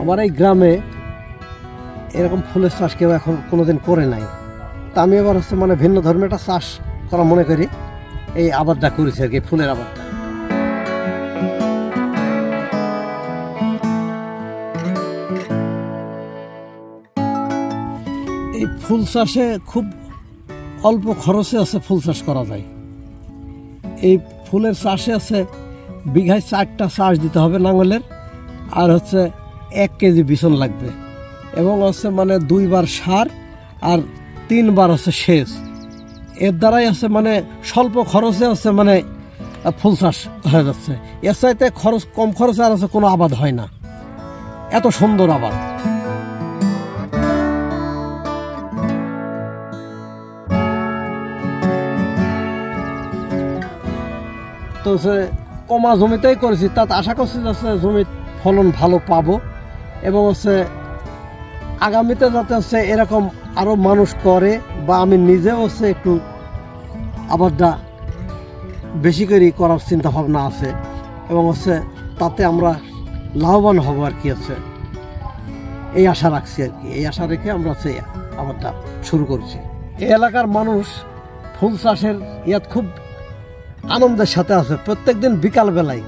আমার এই গ্রামে এরকম ফুলের চাষ কেউ এখন কোনোদিন করে নাই। তা আমি এবার মানে ভিন্ন ধর্মের একটা চাষ করা মনে করি, এই আবাদটা করেছি আর কি, ফুলের আবাদটা। এই ফুল চাষে খুব অল্প খরচে ফুল চাষ করা যায়। এই ফুলের চাষে বিঘায় 4টা চাষ দিতে হবে লাঙলের, আর 1 কেজি বিছন লাগবে, এবং মানে 2 বার সার আর 3 বার সেচ। এর দ্বারাই মানে স্বল্প খরচে মানে ফুল চাষ হয়ে যাচ্ছে। এর চাইতে কম খরচে আর কোনো আবাদ হয় না, এত সুন্দর আবাদ। তো কমা জমিতেই করেছি, তাতে আশা করছি যে জমির ফলন ভালো পাবো, এবং আগামীতে যাতে এরকম আরো মানুষ করে, বা আমি নিজেও একটু আবাদটা বেশি করে করার চিন্তা ভাবনা আছে, এবং তাতে আমরা লাভবান হব আর কি, এই আশা রাখছি আর কি। এই আশা রেখে আমরা আবাদটা শুরু করছি। এই এলাকার মানুষ ফুল চাষের খুব আনন্দের সাথে আছে। প্রত্যেকদিন বিকাল বেলায়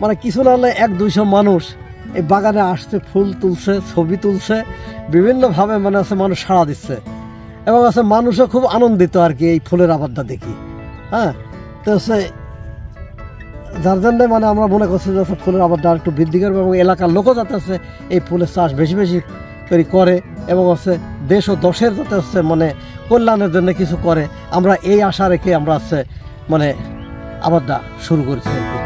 মানে কিছু না হলে 100-200 মানুষ এই বাগানে আসছে, ফুল তুলছে, ছবি তুলছে, বিভিন্নভাবে মানে মানুষ সাড়া দিচ্ছে, এবং মানুষও খুব আনন্দিত আর কি এই ফুলের আবাদটা দেখি। হ্যাঁ, তো যার জন্য মানে আমরা মনে করছি যে ফুলের আবাদটা একটু বৃদ্ধি করবে, এবং এলাকার লোকও যাতে এই ফুলের চাষ বেশি বেশি করে, এবং দেশ ও দশের যাতে মানে কল্যাণের জন্য কিছু করে, আমরা এই আশা রেখে আমরা মানে আবাদটা শুরু করেছি আর কি।